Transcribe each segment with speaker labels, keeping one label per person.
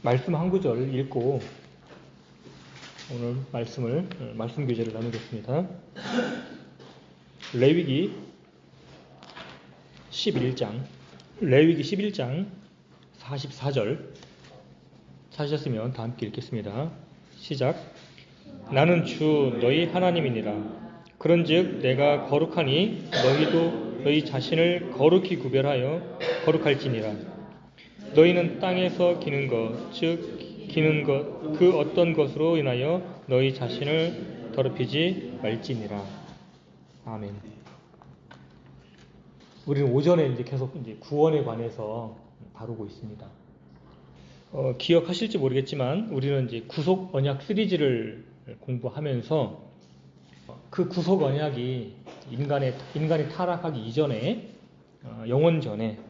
Speaker 1: 말씀 한 구절 읽고 오늘 말씀 교제를 나누겠습니다. 레위기 11장 44절 찾으셨으면 다 함께 읽겠습니다. 시작. 나는 주 너희 하나님이니라. 그런즉 내가 거룩하니 너희도 너희 자신을 거룩히 구별하여 거룩할지니라. 너희는 땅에서 기는 것, 즉 기는 것 그 어떤 것으로 인하여 너희 자신을 더럽히지 말지니라. 아멘. 우리는 오전에 계속 구원에 관해서 다루고 있습니다. 기억하실지 모르겠지만 우리는 구속 언약 시리즈를 공부하면서 그 구속 언약이 인간이 타락하기 이전에 영원 전에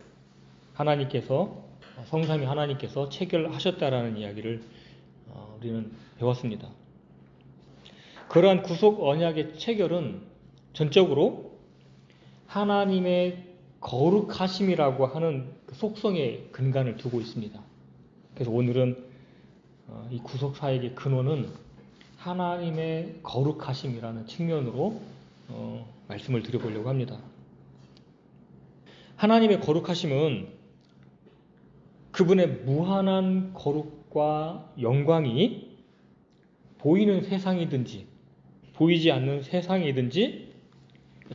Speaker 1: 성삼위 하나님께서 체결하셨다라는 이야기를 우리는 배웠습니다. 그러한 구속 언약의 체결은 전적으로 하나님의 거룩하심이라고 하는 그 속성에 근간을 두고 있습니다. 그래서 오늘은 이 구속 사역의 근원은 하나님의 거룩하심이라는 측면으로 말씀을 드려보려고 합니다. 하나님의 거룩하심은 그분의 무한한 거룩과 영광이 보이는 세상이든지 보이지 않는 세상이든지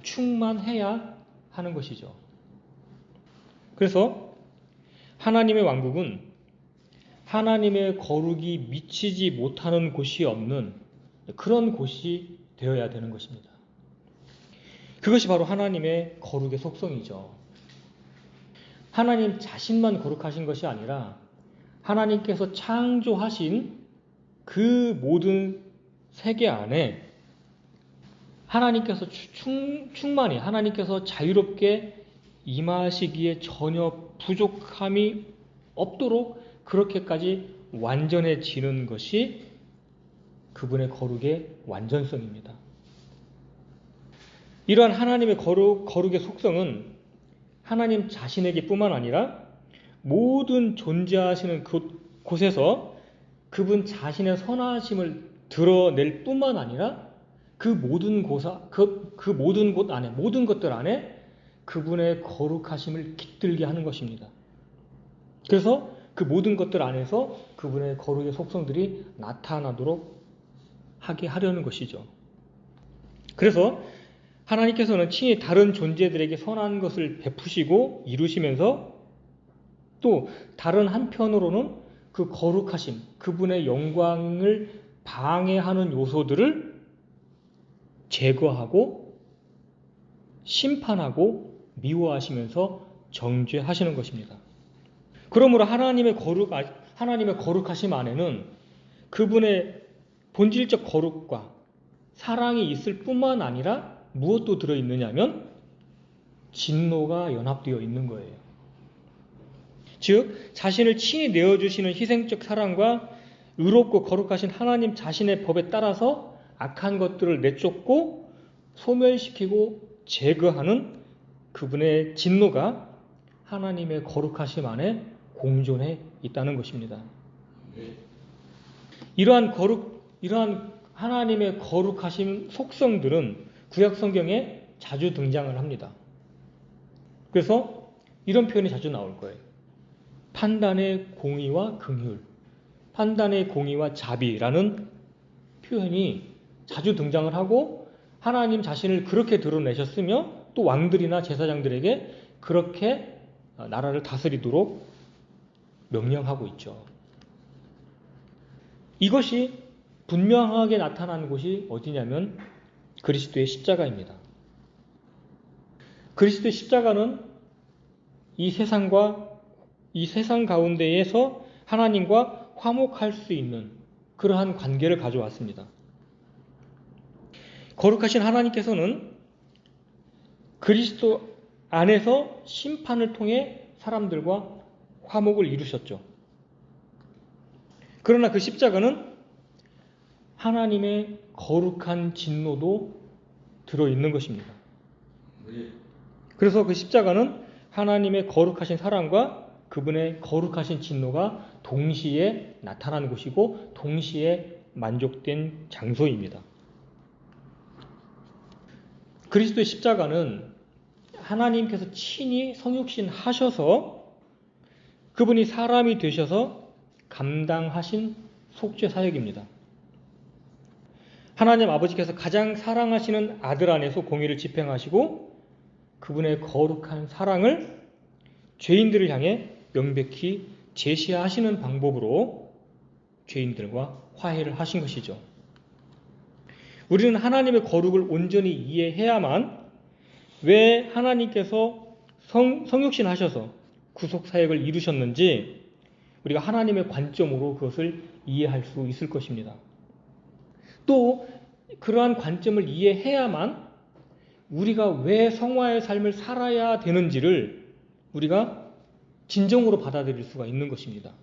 Speaker 1: 충만해야 하는 것이죠. 그래서 하나님의 왕국은 하나님의 거룩이 미치지 못하는 곳이 없는 그런 곳이 되어야 되는 것입니다. 그것이 바로 하나님의 거룩의 속성이죠. 하나님 자신만 거룩하신 것이 아니라 하나님께서 창조하신 그 모든 세계 안에 하나님께서 충만히 하나님께서 자유롭게 임하시기에 전혀 부족함이 없도록 그렇게까지 완전해지는 것이 그분의 거룩의 완전성입니다. 이러한 하나님의 거룩의 속성은 하나님 자신에게 뿐만 아니라 모든 존재하시는 곳에서 그분 자신의 선하심을 드러낼 뿐만 아니라 그 모든 곳 안에, 모든 것들 안에 그분의 거룩하심을 깃들게 하는 것입니다. 그래서 그 모든 것들 안에서 그분의 거룩의 속성들이 나타나도록 하게 하려는 것이죠. 그래서 하나님께서는 친히 다른 존재들에게 선한 것을 베푸시고 이루시면서 또 다른 한편으로는 그 거룩하심, 그분의 영광을 방해하는 요소들을 제거하고 심판하고 미워하시면서 정죄하시는 것입니다. 그러므로 하나님의 거룩하심 안에는 그분의 본질적 거룩과 사랑이 있을 뿐만 아니라 무엇도 들어있느냐면 진노가 연합되어 있는 거예요. 즉 자신을 친히 내어주시는 희생적 사랑과 의롭고 거룩하신 하나님 자신의 법에 따라서 악한 것들을 내쫓고 소멸시키고 제거하는 그분의 진노가 하나님의 거룩하심 안에 공존해 있다는 것입니다. 이러한 하나님의 거룩하심 속성들은 구약 성경에 자주 등장을 합니다. 그래서 이런 표현이 자주 나올 거예요. 판단의 공의와 긍휼, 판단의 공의와 자비라는 표현이 자주 등장을 하고 하나님 자신을 그렇게 드러내셨으며 또 왕들이나 제사장들에게 그렇게 나라를 다스리도록 명령하고 있죠. 이것이 분명하게 나타나는 곳이 어디냐면 그리스도의 십자가입니다. 그리스도의 십자가는 이 세상 가운데에서 하나님과 화목할 수 있는 그러한 관계를 가져왔습니다. 거룩하신 하나님께서는 그리스도 안에서 심판을 통해 사람들과 화목을 이루셨죠. 그러나 그 십자가는 하나님의 거룩한 진노도 들어있는 것입니다. 그래서 그 십자가는 하나님의 거룩하신 사랑과 그분의 거룩하신 진노가 동시에 나타나는 곳이고 동시에 만족된 장소입니다. 그리스도의 십자가는 하나님께서 친히 성육신 하셔서 그분이 사람이 되셔서 감당하신 속죄 사역입니다. 하나님 아버지께서 가장 사랑하시는 아들 안에서 공의를 집행하시고 그분의 거룩한 사랑을 죄인들을 향해 명백히 제시하시는 방법으로 죄인들과 화해를 하신 것이죠. 우리는 하나님의 거룩을 온전히 이해해야만 왜 하나님께서 성육신 하셔서 구속사역을 이루셨는지 우리가 하나님의 관점으로 그것을 이해할 수 있을 것입니다. 또 그러한 관점을 이해해야만 우리가 왜 성화의 삶을 살아야 되는지를 우리가 진정으로 받아들일 수가 있는 것입니다.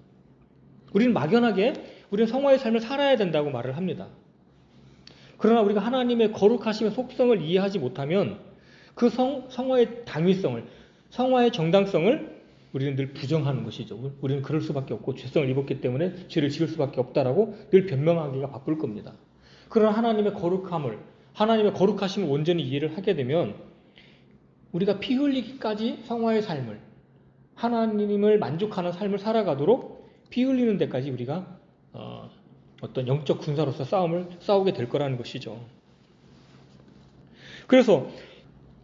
Speaker 1: 우리는 막연하게 우리는 성화의 삶을 살아야 된다고 말을 합니다. 그러나 우리가 하나님의 거룩하심의 속성을 이해하지 못하면 그 성화의 당위성을, 성화의 정당성을 우리는 늘 부정하는 것이죠. 우리는 그럴 수밖에 없고 죄성을 입었기 때문에 죄를 지을 수밖에 없다라고 늘 변명하기가 바쁠 겁니다. 그러나 하나님의 거룩함을, 하나님의 거룩하심을 온전히 이해를 하게 되면 우리가 피 흘리기까지 성화의 삶을, 하나님을 만족하는 삶을 살아가도록 피 흘리는 데까지 우리가 어떤 영적 군사로서 싸우게 될 거라는 것이죠. 그래서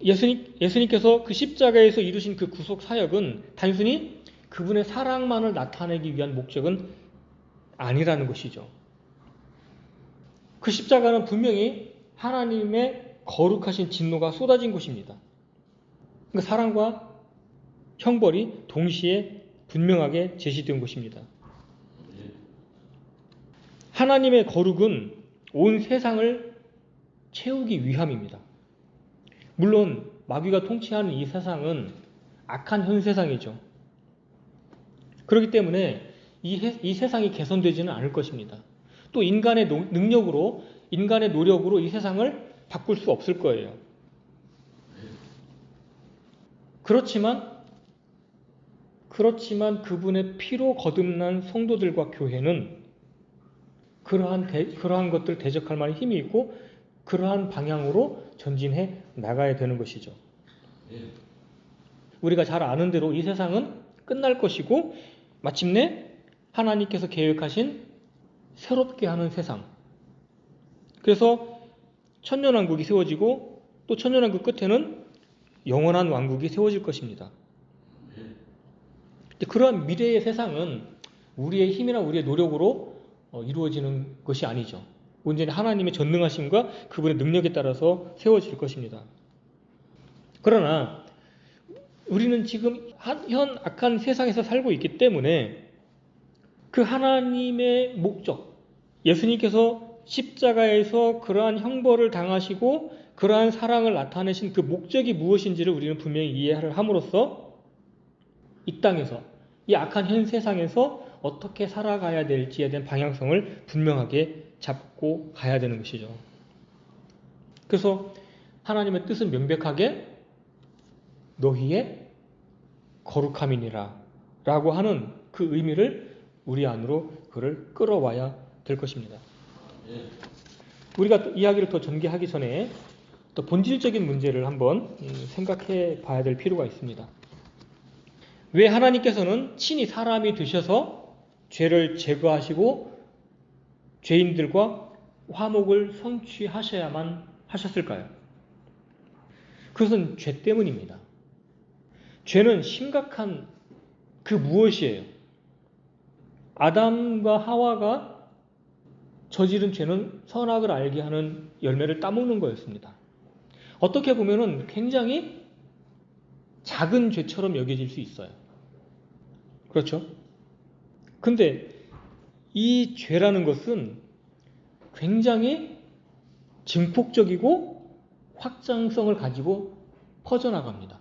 Speaker 1: 예수님께서 그 십자가에서 이루신 그 구속 사역은 단순히 그분의 사랑만을 나타내기 위한 목적은 아니라는 것이죠. 그 십자가는 분명히 하나님의 거룩하신 진노가 쏟아진 곳입니다. 그 사랑과 형벌이 동시에 분명하게 제시된 곳입니다. 하나님의 거룩은 온 세상을 채우기 위함입니다. 물론 마귀가 통치하는 이 세상은 악한 현 세상이죠. 그렇기 때문에 이 세상이 개선되지는 않을 것입니다. 또 인간의 능력으로, 인간의 노력으로 이 세상을 바꿀 수 없을 거예요. 그렇지만 그분의 피로 거듭난 성도들과 교회는 그러한 것들을 대적할 만한 힘이 있고 그러한 방향으로 전진해 나가야 되는 것이죠. 우리가 잘 아는 대로 이 세상은 끝날 것이고 마침내 하나님께서 계획하신 새롭게 하는 세상. 그래서 천년왕국이 세워지고 또 천년왕국 끝에는 영원한 왕국이 세워질 것입니다. 그러한 미래의 세상은 우리의 힘이나 우리의 노력으로 이루어지는 것이 아니죠. 온전히 하나님의 전능하심과 그분의 능력에 따라서 세워질 것입니다. 그러나 우리는 지금 현 악한 세상에서 살고 있기 때문에 그 하나님의 목적, 예수님께서 십자가에서 그러한 형벌을 당하시고 그러한 사랑을 나타내신 그 목적이 무엇인지를 우리는 분명히 이해를 함으로써 이 땅에서, 이 악한 현 세상에서 어떻게 살아가야 될지에 대한 방향성을 분명하게 잡고 가야 되는 것이죠. 그래서 하나님의 뜻은 명백하게 너희의 거룩함이니라 라고 하는 그 의미를 우리 안으로 그를 끌어와야 될 것입니다. 우리가 이야기를 더 전개하기 전에 또 본질적인 문제를 한번 생각해 봐야 될 필요가 있습니다. 왜 하나님께서는 친히 사람이 되셔서 죄를 제거하시고 죄인들과 화목을 성취하셔야만 하셨을까요? 그것은 죄 때문입니다. 죄는 심각한 그 무엇이에요? 아담과 하와가 저지른 죄는 선악을 알게 하는 열매를 따먹는 거였습니다. 어떻게 보면은 굉장히 작은 죄처럼 여겨질 수 있어요. 그렇죠? 근데 이 죄라는 것은 굉장히 증폭적이고 확장성을 가지고 퍼져나갑니다.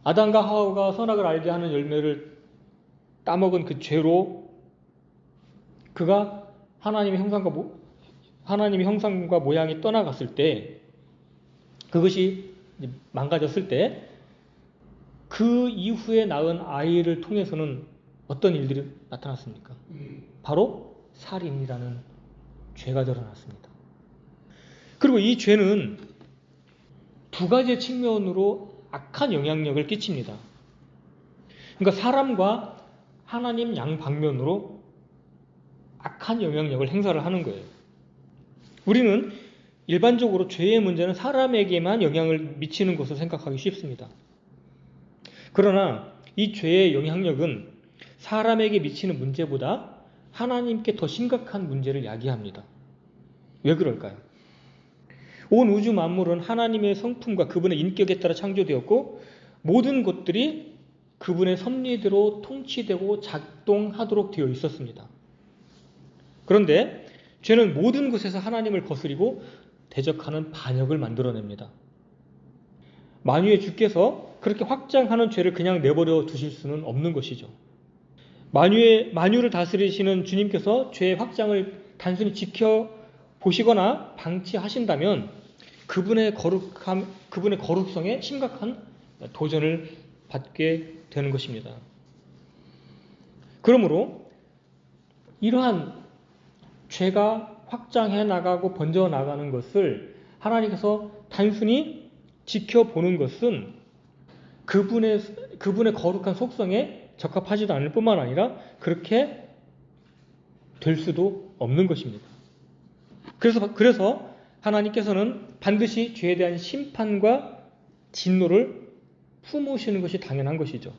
Speaker 1: 아담과 하와가 선악을 알게 하는 열매를 따먹은 그 죄로 그가 하나님의 형상과 모양이 떠나갔을 때, 그것이 망가졌을 때 그 이후에 낳은 아이를 통해서는 어떤 일들이 나타났습니까? 바로 살인이라는 죄가 드러났습니다. 그리고 이 죄는 두 가지 측면으로 악한 영향력을 끼칩니다. 그러니까 사람과 하나님 양방면으로 악한 영향력을 행사를 하는 거예요. 우리는 일반적으로 죄의 문제는 사람에게만 영향을 미치는 것으로 생각하기 쉽습니다. 그러나 이 죄의 영향력은 사람에게 미치는 문제보다 하나님께 더 심각한 문제를 야기합니다. 왜 그럴까요? 온 우주 만물은 하나님의 성품과 그분의 인격에 따라 창조되었고 모든 것들이 그분의 섭리대로 통치되고 작동하도록 되어 있었습니다. 그런데 죄는 모든 것에서 하나님을 거스리고 대적하는 반역을 만들어냅니다. 만유의 주께서 그렇게 확장하는 죄를 그냥 내버려 두실 수는 없는 것이죠. 만유를 다스리시는 주님께서 죄의 확장을 단순히 지켜보시거나 방치하신다면 그분의 거룩성에 심각한 도전을 받게 되는 것입니다. 그러므로 이러한 죄가 확장해 나가고 번져 나가는 것을 하나님께서 단순히 지켜보는 것은 그분의 거룩한 속성에 적합하지도 않을 뿐만 아니라 그렇게 될 수도 없는 것입니다. 그래서 하나님께서는 반드시 죄에 대한 심판과 진노를 품으시는 것이 당연한 것이죠.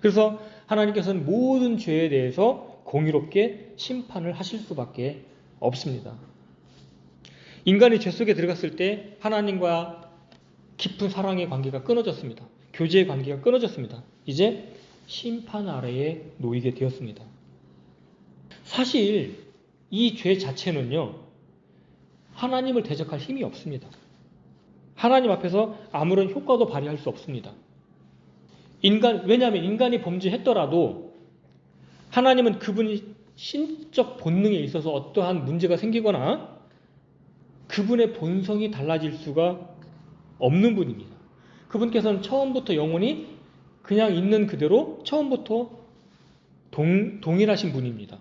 Speaker 1: 그래서 하나님께서는 모든 죄에 대해서 공의롭게 심판을 하실 수밖에 없습니다. 인간이 죄 속에 들어갔을 때 하나님과 깊은 사랑의 관계가 끊어졌습니다. 교제의 관계가 끊어졌습니다. 이제 심판 아래에 놓이게 되었습니다. 사실 이 죄 자체는요, 하나님을 대적할 힘이 없습니다. 하나님 앞에서 아무런 효과도 발휘할 수 없습니다. 왜냐하면 인간이 범죄했더라도 하나님은 그분이 신적 본능에 있어서 어떠한 문제가 생기거나 그분의 본성이 달라질 수가 없는 분입니다. 그분께서는 처음부터 영원히 그냥 있는 그대로 처음부터 동일하신 분입니다.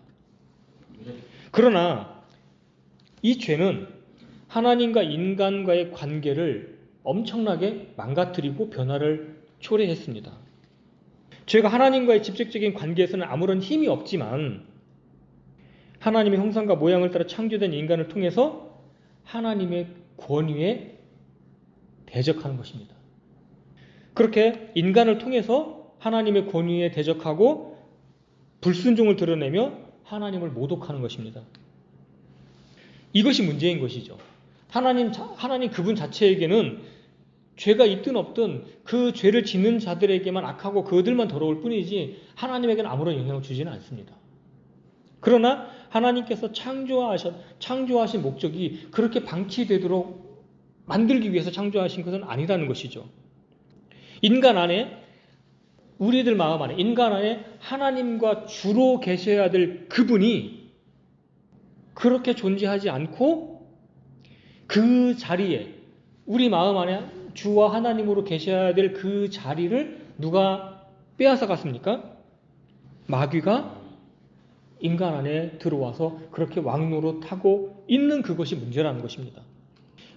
Speaker 1: 그러나 이 죄는 하나님과 인간과의 관계를 엄청나게 망가뜨리고 변화를 초래했습니다. 죄가 하나님과의 직접적인 관계에서는 아무런 힘이 없지만 하나님의 형상과 모양을 따라 창조된 인간을 통해서 하나님의 권위에 대적하는 것입니다. 그렇게 인간을 통해서 하나님의 권위에 대적하고 불순종을 드러내며 하나님을 모독하는 것입니다. 이것이 문제인 것이죠. 하나님 그분 자체에게는 죄가 있든 없든 그 죄를 짓는 자들에게만 악하고 그들만 더러울 뿐이지 하나님에게는 아무런 영향을 주지는 않습니다. 그러나 하나님께서 창조하신 목적이 그렇게 방치되도록 만들기 위해서 창조하신 것은 아니라는 것이죠. 인간 안에, 우리들 마음 안에, 인간 안에 하나님과 주로 계셔야 될 그분이 그렇게 존재하지 않고 그 자리에, 우리 마음 안에 주와 하나님으로 계셔야 될 그 자리를 누가 빼앗아 갔습니까? 마귀가 인간 안에 들어와서 그렇게 왕노릇하고 있는 그것이 문제라는 것입니다.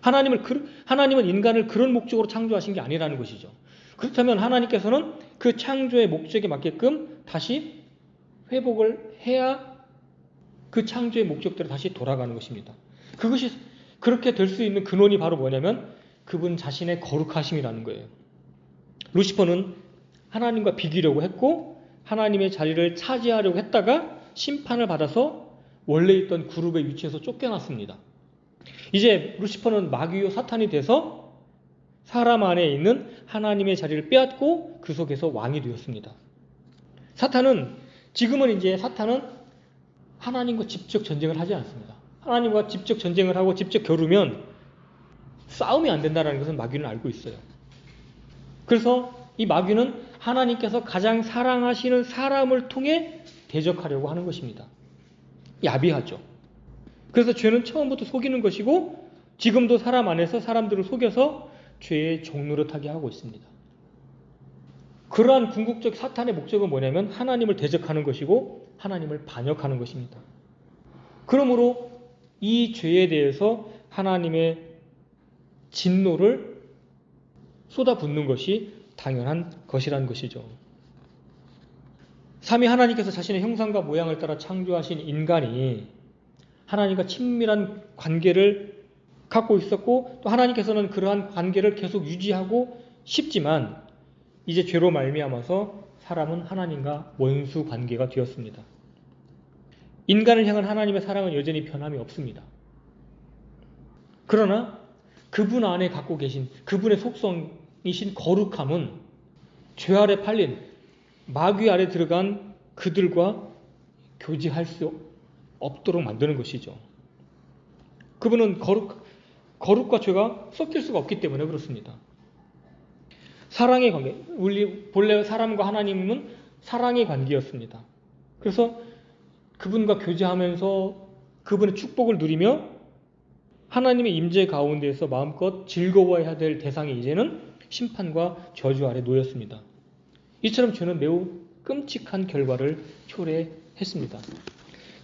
Speaker 1: 하나님은 인간을 그런 목적으로 창조하신 게 아니라는 것이죠. 그렇다면 하나님께서는 그 창조의 목적에 맞게끔 다시 회복을 해야 그 창조의 목적대로 다시 돌아가는 것입니다. 그것이 그렇게 될 수 있는 근원이 바로 뭐냐면 그분 자신의 거룩하심이라는 거예요. 루시퍼는 하나님과 비기려고 했고 하나님의 자리를 차지하려고 했다가 심판을 받아서 원래 있던 그룹의 위치에서 쫓겨났습니다. 이제 루시퍼는 마귀요 사탄이 돼서 사람 안에 있는 하나님의 자리를 빼앗고 그 속에서 왕이 되었습니다. 지금은 사탄은 하나님과 직접 전쟁을 하지 않습니다. 하나님과 직접 전쟁을 하고 직접 겨루면 싸움이 안 된다는 것은 마귀는 알고 있어요. 그래서 이 마귀는 하나님께서 가장 사랑하시는 사람을 통해 대적하려고 하는 것입니다. 야비하죠. 그래서 죄는 처음부터 속이는 것이고 지금도 사람 안에서 사람들을 속여서 죄의 종노릇하게 하고 있습니다. 그러한 궁극적 사탄의 목적은 뭐냐면 하나님을 대적하는 것이고 하나님을 반역하는 것입니다. 그러므로 이 죄에 대해서 하나님의 진노를 쏟아붓는 것이 당연한 것이라는 것이죠. 삼위 하나님께서 자신의 형상과 모양을 따라 창조하신 인간이 하나님과 친밀한 관계를 갖고 있었고 또 하나님께서는 그러한 관계를 계속 유지하고 싶지만 이제 죄로 말미암아서 사람은 하나님과 원수 관계가 되었습니다. 인간을 향한 하나님의 사랑은 여전히 변함이 없습니다. 그러나 그분 안에 갖고 계신 그분의 속성이신 거룩함은 죄 아래 팔린 마귀 아래 들어간 그들과 교제할 수 없도록 만드는 것이죠. 그분은 거룩과 죄가 섞일 수가 없기 때문에 그렇습니다. 사랑의 관계, 본래 사람과 하나님은 사랑의 관계였습니다. 그래서 그분과 교제하면서 그분의 축복을 누리며 하나님의 임재 가운데에서 마음껏 즐거워해야 될 대상이 이제는 심판과 저주 아래 놓였습니다. 이처럼 죄는 매우 끔찍한 결과를 초래했습니다.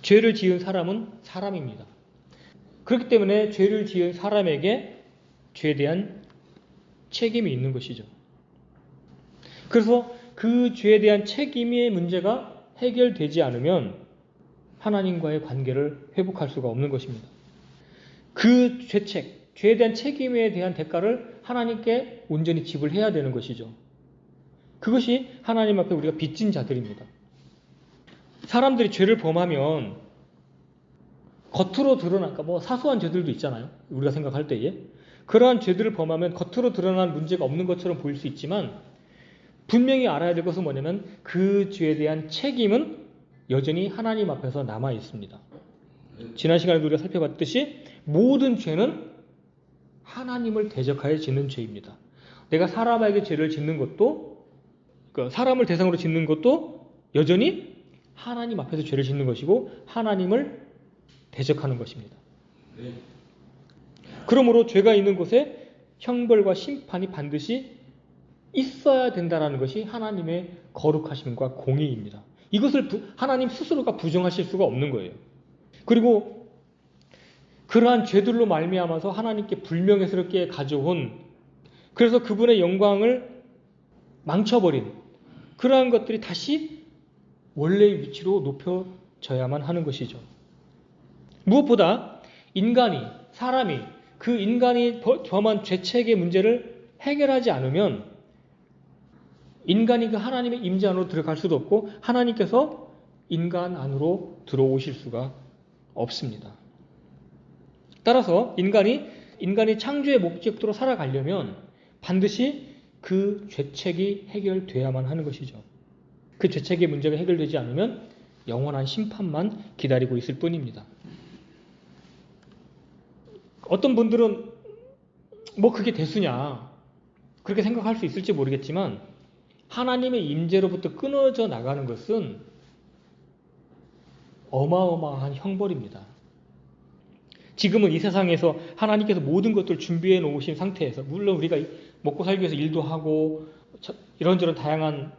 Speaker 1: 죄를 지은 사람은 사람입니다. 그렇기 때문에 죄를 지은 사람에게 죄에 대한 책임이 있는 것이죠. 그래서 그 죄에 대한 책임의 문제가 해결되지 않으면 하나님과의 관계를 회복할 수가 없는 것입니다. 그 죄에 대한 책임에 대한 대가를 하나님께 온전히 지불해야 되는 것이죠. 그것이 하나님 앞에 우리가 빚진 자들입니다. 사람들이 죄를 범하면 겉으로 드러난, 사소한 죄들도 있잖아요. 우리가 생각할 때에. 그러한 죄들을 범하면 겉으로 드러난 문제가 없는 것처럼 보일 수 있지만 분명히 알아야 될 것은 뭐냐면 그 죄에 대한 책임은 여전히 하나님 앞에서 남아 있습니다. 지난 시간에 우리가 살펴봤듯이 모든 죄는 하나님을 대적하여 짓는 죄입니다. 내가 사람에게 죄를 짓는 것도 사람을 대상으로 짓는 것도 여전히 하나님 앞에서 죄를 짓는 것이고 하나님을 대적하는 것입니다. 그러므로 죄가 있는 곳에 형벌과 심판이 반드시 있어야 된다는 것이 하나님의 거룩하심과 공의입니다. 이것을 하나님 스스로가 부정하실 수가 없는 거예요. 그리고 그러한 죄들로 말미암아서 하나님께 불명예스럽게 가져온, 그래서 그분의 영광을 망쳐버린 그러한 것들이 다시 원래의 위치로 높여져야만 하는 것이죠. 무엇보다 사람이 그 인간이 범한 죄책의 문제를 해결하지 않으면 인간이 그 하나님의 임재 안으로 들어갈 수도 없고 하나님께서 인간 안으로 들어오실 수가 없습니다. 따라서 인간이 창조의 목적대로 살아가려면 반드시 그 죄책이 해결돼야만 하는 것이죠. 그 죄책의 문제가 해결되지 않으면 영원한 심판만 기다리고 있을 뿐입니다. 어떤 분들은 그게 대수냐 그렇게 생각할 수 있을지 모르겠지만 하나님의 임재로부터 끊어져 나가는 것은 어마어마한 형벌입니다. 지금은 이 세상에서 하나님께서 모든 것들을 준비해 놓으신 상태에서 물론 우리가 먹고 살기 위해서 일도 하고 이런저런 다양한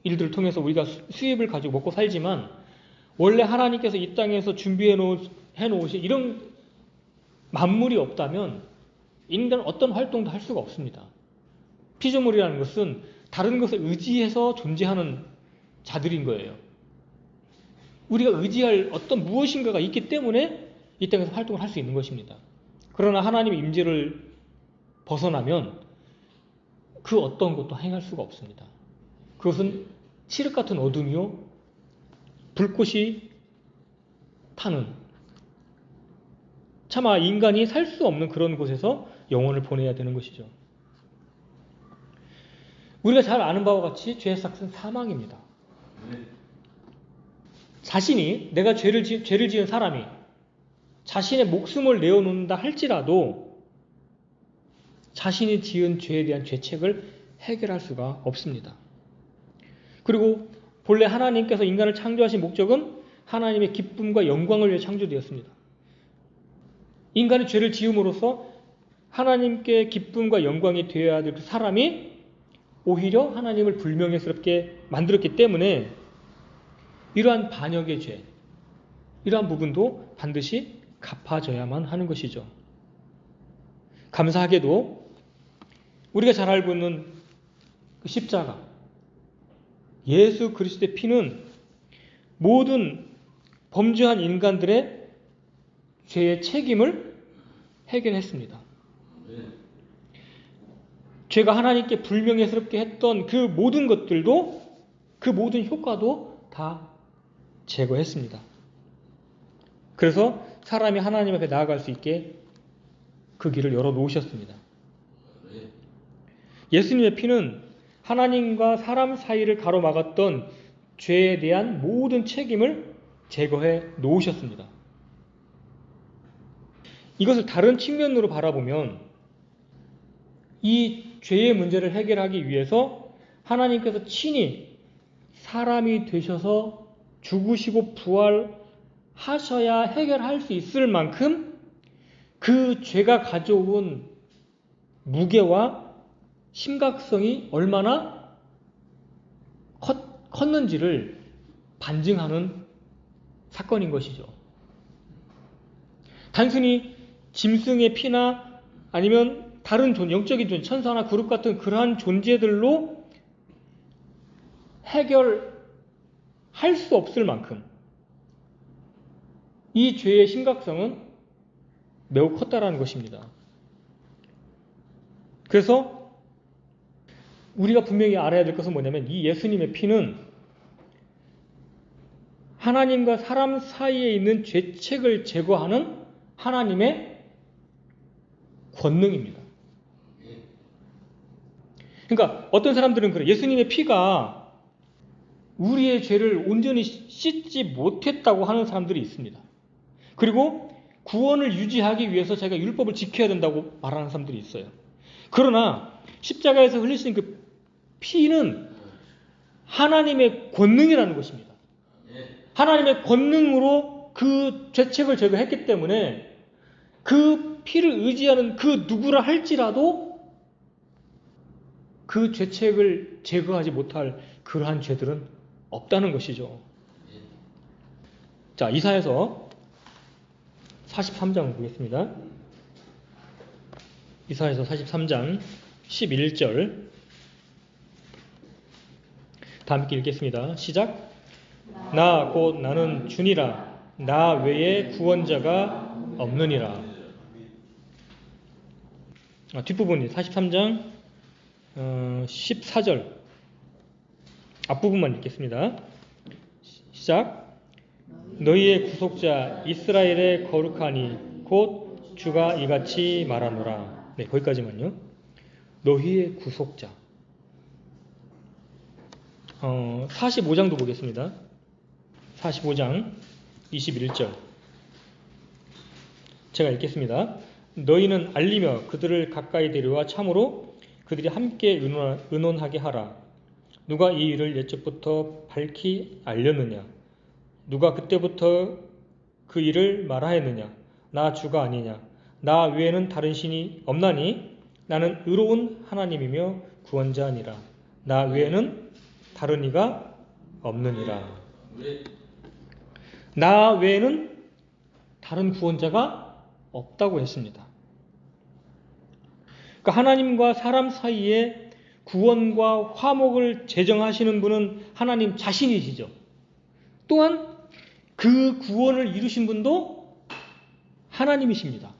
Speaker 1: 일들을 통해서 우리가 수입을 가지고 먹고 살지만 원래 하나님께서 이 땅에서 준비해 놓으신 이런 만물이 없다면 인간은 어떤 활동도 할 수가 없습니다. 피조물이라는 것은 다른 것을 의지해서 존재하는 자들인 거예요. 우리가 의지할 어떤 무엇인가가 있기 때문에 이 땅에서 활동을 할 수 있는 것입니다. 그러나 하나님의 임재를 벗어나면 그 어떤 것도 행할 수가 없습니다. 그것은 칠흑 같은 어둠이요 불꽃이 타는 차마 인간이 살 수 없는 그런 곳에서 영혼을 보내야 되는 것이죠. 우리가 잘 아는 바와 같이 죄의 삭은 사망입니다. 내가 죄를 지은 사람이 자신의 목숨을 내어놓는다 할지라도 자신이 지은 죄에 대한 죄책을 해결할 수가 없습니다. 그리고 본래 하나님께서 인간을 창조하신 목적은 하나님의 기쁨과 영광을 위해 창조되었습니다. 인간이 죄를 지음으로써 하나님께 기쁨과 영광이 되어야 될 그 사람이 오히려 하나님을 불명예스럽게 만들었기 때문에 이러한 반역의 죄, 이러한 부분도 반드시 갚아져야만 하는 것이죠. 감사하게도 우리가 잘 알고 있는 그 십자가, 예수 그리스도의 피는 모든 범죄한 인간들의 죄의 책임을 해결했습니다. 죄가 하나님께 불명예스럽게 했던 그 모든 것들도, 그 모든 효과도 다 제거했습니다. 그래서 사람이 하나님 앞에 나아갈 수 있게 그 길을 열어놓으셨습니다. 예수님의 피는 하나님과 사람 사이를 가로막았던 죄에 대한 모든 책임을 제거해 놓으셨습니다. 이것을 다른 측면으로 바라보면 이 죄의 문제를 해결하기 위해서 하나님께서 친히 사람이 되셔서 죽으시고 부활하셔야 해결할 수 있을 만큼 그 죄가 가져온 무게와 심각성이 얼마나 컸는지를 반증하는 사건인 것이죠. 단순히 짐승의 피나 아니면 다른 영적인 존재, 천사나 그룹 같은 그러한 존재들로 해결할 수 없을 만큼 이 죄의 심각성은 매우 컸다라는 것입니다. 그래서 우리가 분명히 알아야 될 것은 뭐냐면 이 예수님의 피는 하나님과 사람 사이에 있는 죄책을 제거하는 하나님의 권능입니다. 그러니까 어떤 사람들은 그래요. 예수님의 피가 우리의 죄를 온전히 씻지 못했다고 하는 사람들이 있습니다. 그리고 구원을 유지하기 위해서 자기가 율법을 지켜야 된다고 말하는 사람들이 있어요. 그러나 십자가에서 흘리신 그 피는 하나님의 권능이라는 것입니다. 하나님의 권능으로 그 죄책을 제거했기 때문에 그 피를 의지하는 그 누구라 할지라도 그 죄책을 제거하지 못할 그러한 죄들은 없다는 것이죠. 자, 이사야서 43장을 보겠습니다. 이사야서 43장 11절 다 함께 읽겠습니다. 시작. 나 곧 나는 주니라. 나 외에 구원자가 없느니라. 뒷부분이 43장 14절 앞부분만 읽겠습니다. 시작. 너희의 구속자 이스라엘의 거룩하니 곧 주가 이같이 말하노라. 네, 거기까지만요. 너희의 구속자. 45장도 보겠습니다. 45장 21절 제가 읽겠습니다. 너희는 알리며 그들을 가까이 데려와 참으로 그들이 함께 의논하게 하라. 누가 이 일을 옛적부터 밝히 알렸느냐? 누가 그때부터 그 일을 말하였느냐? 나 주가 아니냐? 나 외에는 다른 신이 없나니? 나는 의로운 하나님이며 구원자니라. 나 외에는 다른 이가 없느니라. 나 외에는 다른 구원자가 없다고 했습니다. 그러니까 하나님과 사람 사이에 구원과 화목을 제정하시는 분은 하나님 자신이시죠. 또한 그 구원을 이루신 분도 하나님이십니다.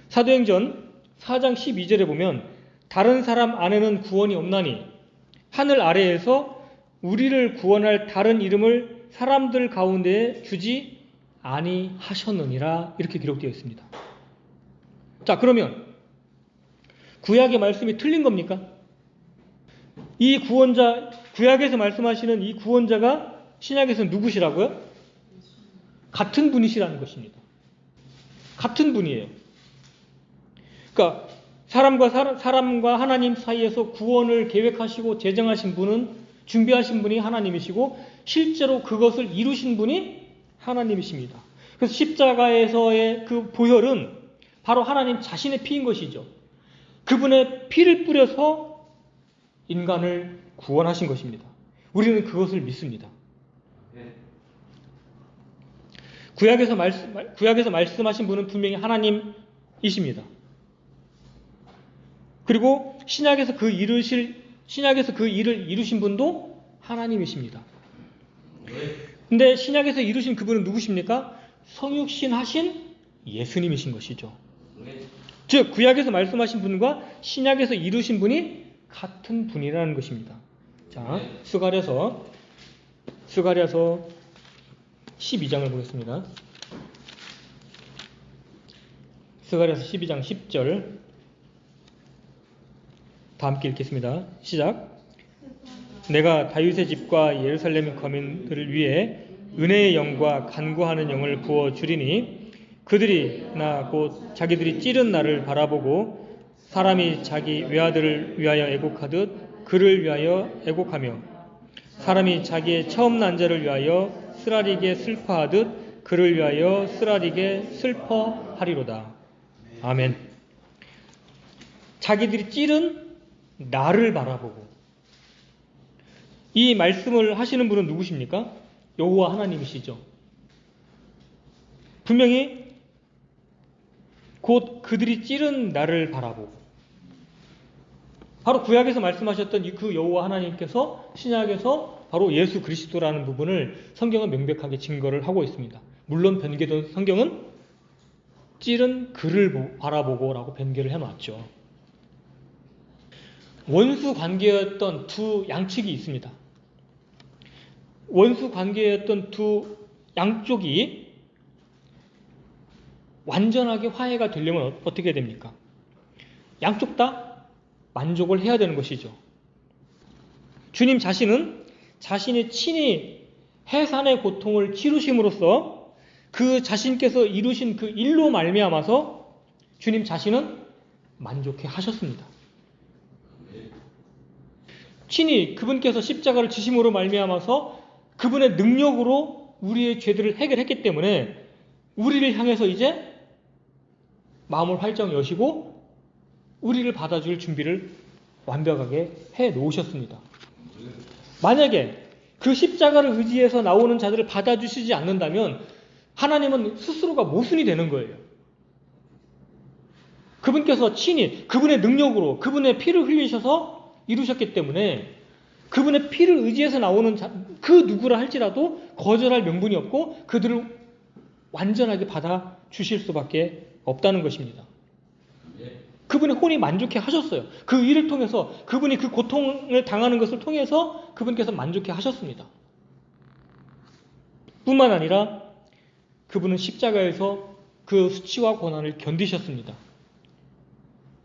Speaker 1: 사도행전 4장 12절에 보면 다른 사람 안에는 구원이 없나니 하늘 아래에서 우리를 구원할 다른 이름을 사람들 가운데에 주지 아니하셨느니라 이렇게 기록되어 있습니다. 자, 그러면 구약의 말씀이 틀린 겁니까? 이 구원자, 구약에서 말씀하시는 이 구원자가 신약에서는 누구시라고요? 같은 분이시라는 것입니다. 같은 분이에요. 그러니까 사람과 하나님 사이에서 구원을 계획하시고 제정하신 분은, 준비하신 분이 하나님이시고 실제로 그것을 이루신 분이 하나님이십니다. 그래서 십자가에서의 그 보혈은 바로 하나님 자신의 피인 것이죠. 그분의 피를 뿌려서 인간을 구원하신 것입니다. 우리는 그것을 믿습니다. 구약에서 말씀하신 분은 분명히 하나님이십니다. 그리고 신약에서 그 일을 이루신 분도 하나님이십니다. 근데 신약에서 이루신 그분은 누구십니까? 성육신 하신 예수님이신 것이죠. 즉 구약에서 말씀하신 분과 신약에서 이루신 분이 같은 분이라는 것입니다. 자, 스가랴서 12장을 보겠습니다. 스가랴서 12장 10절 다 함께 읽겠습니다. 시작. 내가 다윗의 집과 예루살렘 거민들을 위해 은혜의 영과 간구하는 영을 부어 주리니 그들이 나 곧 자기들이 찌른 나를 바라보고 사람이 자기 외아들을 위하여 애곡하듯 그를 위하여 애곡하며 사람이 자기의 처음 난 자를 위하여 쓰라리게 슬퍼하듯 그를 위하여 쓰라리게 슬퍼하리로다. 아멘. 자기들이 찌른 나를 바라보고, 이 말씀을 하시는 분은 누구십니까? 여호와 하나님이시죠. 분명히 곧 그들이 찌른 나를 바라보고, 바로 구약에서 말씀하셨던 그 여호와 하나님께서 신약에서 바로 예수 그리스도라는 부분을 성경은 명백하게 증거를 하고 있습니다. 물론 변개된 성경은 찌른 그를 바라보고라고 변개를 해놨죠. 원수 관계였던 두 양측이 있습니다. 원수 관계였던 두 양쪽이 완전하게 화해가 되려면 어떻게 됩니까? 양쪽 다 만족을 해야 되는 것이죠. 주님 자신은 자신이 친히 해산의 고통을 치르심으로써 그 자신께서 이루신 그 일로 말미암아서 주님 자신은 만족해 하셨습니다. 친히 그분께서 십자가를 지심으로 말미암아서 그분의 능력으로 우리의 죄들을 해결했기 때문에 우리를 향해서 이제 마음을 활짝 여시고 우리를 받아줄 준비를 완벽하게 해 놓으셨습니다. 만약에 그 십자가를 의지해서 나오는 자들을 받아주시지 않는다면 하나님은 스스로가 모순이 되는 거예요. 그분께서 친히 그분의 능력으로 그분의 피를 흘리셔서 이루셨기 때문에 그분의 피를 의지해서 나오는 그 누구라 할지라도 거절할 명분이 없고 그들을 완전하게 받아주실 수밖에 없다는 것입니다. 그분의 혼이 만족해 하셨어요. 그 일을 통해서 그분이 그 고통을 당하는 것을 통해서 그분께서 만족해 하셨습니다. 뿐만 아니라 그분은 십자가에서 그 수치와 고난을 견디셨습니다.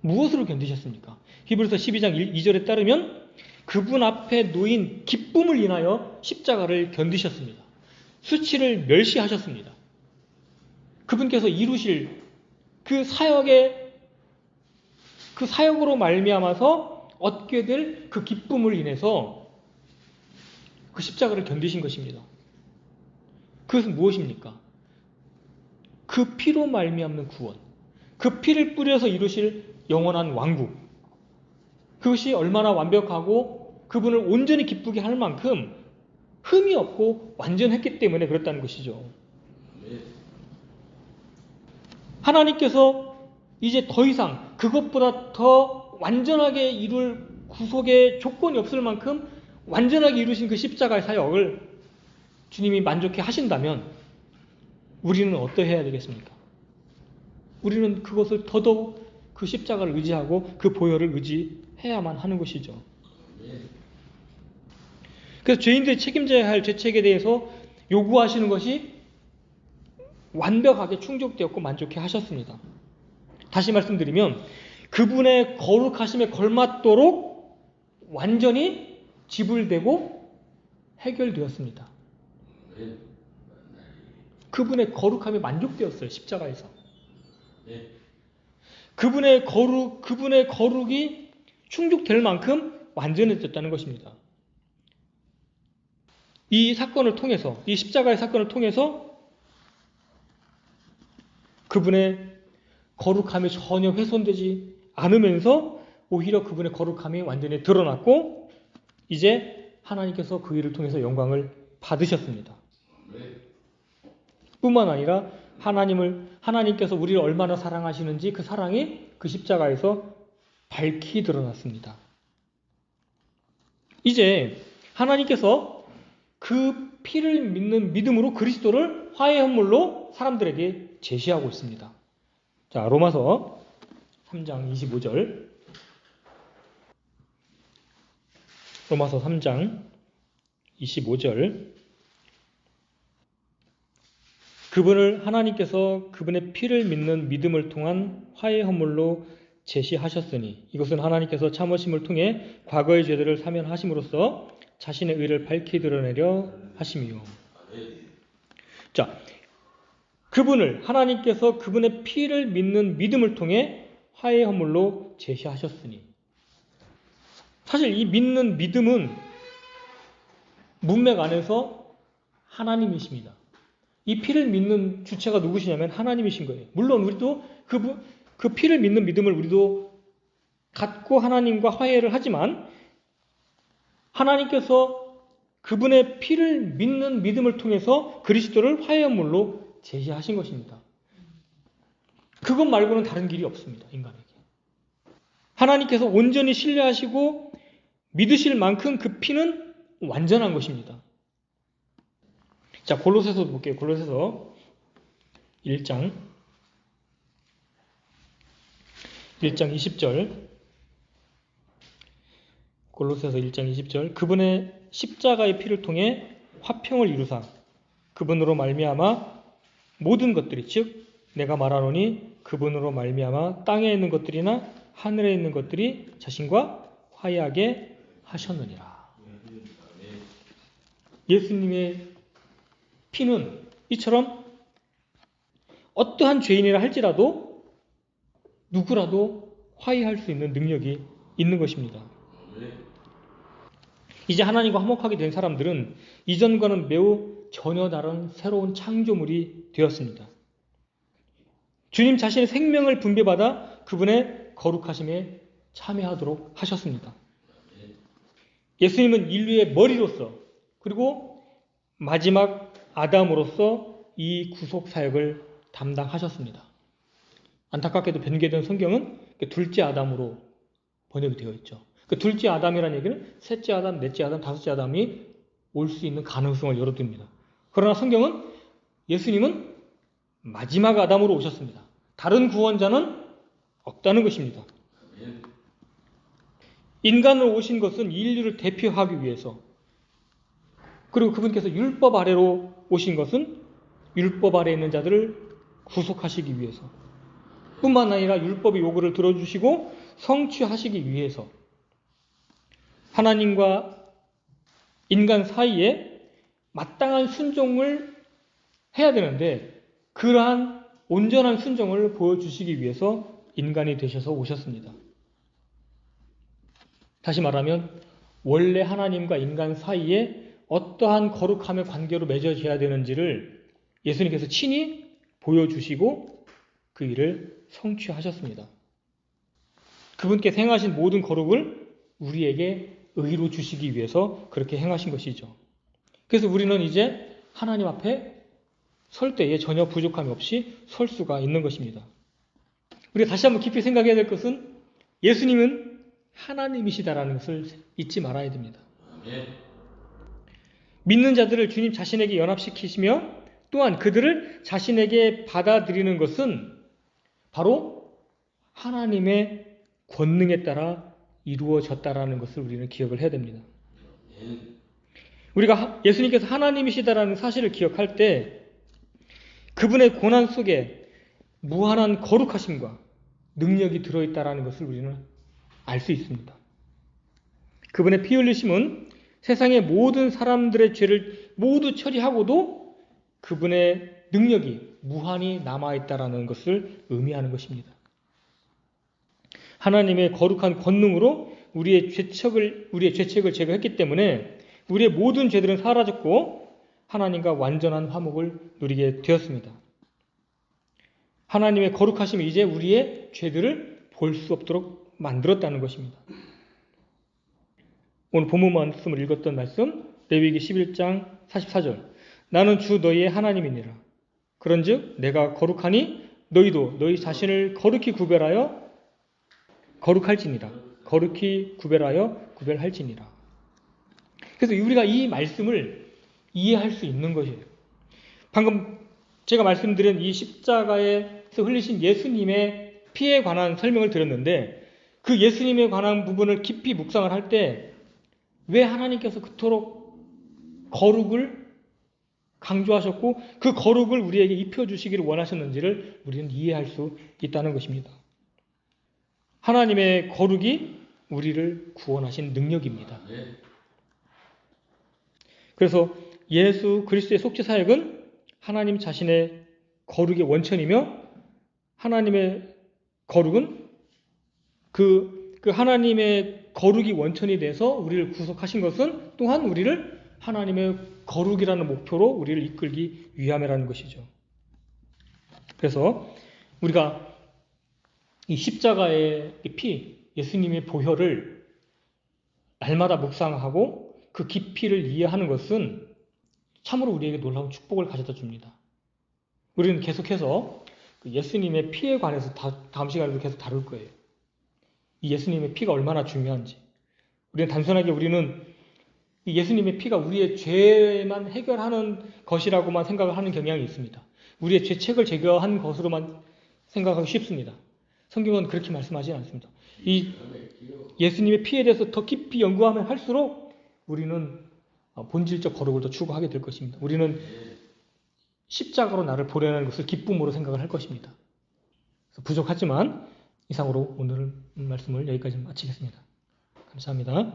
Speaker 1: 무엇으로 견디셨습니까? 히브리서 12장 2절에 따르면 그분 앞에 놓인 기쁨을 인하여 십자가를 견디셨습니다. 수치를 멸시하셨습니다. 그분께서 이루실 그 사역으로 말미암아서 얻게 될 그 기쁨을 인해서 그 십자가를 견디신 것입니다. 그것은 무엇입니까? 그 피로 말미암는 구원, 그 피를 뿌려서 이루실 영원한 왕국, 그것이 얼마나 완벽하고 그분을 온전히 기쁘게 할 만큼 흠이 없고 완전했기 때문에 그렇다는 것이죠. 하나님께서 이제 더 이상 그것보다 더 완전하게 이룰 구속의 조건이 없을 만큼 완전하게 이루신 그 십자가의 사역을 주님이 만족해 하신다면 우리는 어떠해야 되겠습니까? 우리는 그것을 더더욱 그 십자가를 의지하고 그 보혈을 의지해야만 하는 것이죠. 그래서 죄인들이 책임져야 할 죄책에 대해서 요구하시는 것이 완벽하게 충족되었고 만족해 하셨습니다. 다시 말씀드리면 그분의 거룩하심에 걸맞도록 완전히 지불되고 해결되었습니다. 그분의 거룩함이 만족되었어요. 십자가에서. 그분의 거룩이 충족될 만큼 완전해졌다는 것입니다. 이 사건을 통해서, 이 십자가의 사건을 통해서 그분의 거룩함이 전혀 훼손되지 않으면서 오히려 그분의 거룩함이 완전히 드러났고 이제 하나님께서 그 일을 통해서 영광을 받으셨습니다. 뿐만 아니라 하나님께서 우리를 얼마나 사랑하시는지 그 사랑이 그 십자가에서 밝히 드러났습니다. 이제 하나님께서 그 피를 믿는 믿음으로 그리스도를 화해 헌물로 사람들에게 제시하고 있습니다. 자, 로마서 3장 25절. 로마서 3장 25절. 그분을 하나님께서 그분의 피를 믿는 믿음을 통한 화해 헌물로 제시하셨으니 이것은 하나님께서 참으심을 통해 과거의 죄들을 사면하심으로써 자신의 의를 밝히 드러내려 하심이요. 자, 하나님께서 그분의 피를 믿는 믿음을 통해 화해 헌물로 제시하셨으니 사실 이 믿는 믿음은 문맥 안에서 하나님이십니다. 이 피를 믿는 주체가 누구시냐면 하나님이신 거예요. 물론 우리도 그 피를 믿는 믿음을 우리도 갖고 하나님과 화해를 하지만 하나님께서 그분의 피를 믿는 믿음을 통해서 그리스도를 화해헌물로 제시하신 것입니다. 그것 말고는 다른 길이 없습니다. 인간에게. 하나님께서 온전히 신뢰하시고 믿으실 만큼 그 피는 완전한 것입니다. 자, 골로새서 볼게요. 골로새서 1장 20절. 골로새서 1장 20절. 그분의 십자가의 피를 통해 화평을 이루사 그분으로 말미암아 모든 것들이 즉 내가 말하노니 그분으로 말미암아 땅에 있는 것들이나 하늘에 있는 것들이 자신과 화해하게 하셨느니라. 예수님의 피는 이처럼 어떠한 죄인이라 할지라도 누구라도 화해할 수 있는 능력이 있는 것입니다. 이제 하나님과 화목하게 된 사람들은 이전과는 매우 전혀 다른 새로운 창조물이 되었습니다. 주님 자신의 생명을 분배받아 그분의 거룩하심에 참여하도록 하셨습니다. 예수님은 인류의 머리로서 그리고 마지막 아담으로서 이 구속 사역을 담당하셨습니다. 안타깝게도 변개된 성경은 둘째 아담으로 번역이 되어 있죠. 그 둘째 아담이라는 얘기는 셋째 아담, 넷째 아담, 다섯째 아담이 올 수 있는 가능성을 열어둡니다. 그러나 성경은 예수님은 마지막 아담으로 오셨습니다. 다른 구원자는 없다는 것입니다. 인간으로 오신 것은 인류를 대표하기 위해서 그리고 그분께서 율법 아래로 오신 것은 율법 아래에 있는 자들을 구속하시기 위해서 뿐만 아니라 율법의 요구를 들어주시고 성취하시기 위해서 하나님과 인간 사이에 마땅한 순종을 해야 되는데 그러한 온전한 순종을 보여주시기 위해서 인간이 되셔서 오셨습니다. 다시 말하면 원래 하나님과 인간 사이에 어떠한 거룩함의 관계로 맺어져야 되는지를 예수님께서 친히 보여주시고 그 일을 성취하셨습니다. 그분께 행하신 모든 거룩을 우리에게 의로 주시기 위해서 그렇게 행하신 것이죠. 그래서 우리는 이제 하나님 앞에 설 때에 전혀 부족함이 없이 설 수가 있는 것입니다. 우리가 다시 한번 깊이 생각해야 될 것은 예수님은 하나님이시다라는 것을 잊지 말아야 됩니다. 믿는 자들을 주님 자신에게 연합시키시며 또한 그들을 자신에게 받아들이는 것은 바로 하나님의 권능에 따라 이루어졌다라는 것을 우리는 기억을 해야 됩니다. 우리가 예수님께서 하나님이시다라는 사실을 기억할 때 그분의 고난 속에 무한한 거룩하심과 능력이 들어있다라는 것을 우리는 알 수 있습니다. 그분의 피 흘리심은 세상의 모든 사람들의 죄를 모두 처리하고도 그분의 능력이 무한히 남아있다라는 것을 의미하는 것입니다. 하나님의 거룩한 권능으로 우리의 죄책을 제거했기 때문에 우리의 모든 죄들은 사라졌고 하나님과 완전한 화목을 누리게 되었습니다. 하나님의 거룩하심이 이제 우리의 죄들을 볼 수 없도록 만들었다는 것입니다. 오늘 본문 말씀을 읽었던 말씀 레위기 11장 44절 나는 주 너희의 하나님이니라. 그런즉 내가 거룩하니 너희도 너희 자신을 거룩히 구별하여 거룩할지니라. 거룩히 구별할지니라. 그래서 우리가 이 말씀을 이해할 수 있는 것이에요. 방금 제가 말씀드린 이 십자가에서 흘리신 예수님의 피에 관한 설명을 드렸는데 그 예수님에 관한 부분을 깊이 묵상을 할 때 왜 하나님께서 그토록 거룩을 강조하셨고 그 거룩을 우리에게 입혀주시기를 원하셨는지를 우리는 이해할 수 있다는 것입니다. 하나님의 거룩이 우리를 구원하신 능력입니다. 그래서 예수 그리스도의 속죄 사역은 하나님 자신의 거룩의 원천이며 하나님의 거룩은 그 하나님의 거룩이 원천이 돼서 우리를 구속하신 것은 또한 우리를 하나님의 거룩이라는 목표로 우리를 이끌기 위함이라는 것이죠. 그래서 우리가 이 십자가의 피, 예수님의 보혈을 날마다 묵상하고 그 깊이를 이해하는 것은 참으로 우리에게 놀라운 축복을 가져다 줍니다. 우리는 계속해서 예수님의 피에 관해서 다음 시간에도 계속 다룰 거예요. 이 예수님의 피가 얼마나 중요한지. 우리는 이 예수님의 피가 우리의 죄만 해결하는 것이라고만 생각을 하는 경향이 있습니다. 우리의 죄책을 제거한 것으로만 생각하기 쉽습니다. 성경은 그렇게 말씀하지 않습니다. 이 예수님의 피에 대해서 더 깊이 연구하면 할수록 우리는 본질적 거룩을 더 추구하게 될 것입니다. 우리는 십자가로 나를 보내는 것을 기쁨으로 생각을 할 것입니다. 부족하지만 이상으로 오늘 말씀을 여기까지 마치겠습니다. 감사합니다.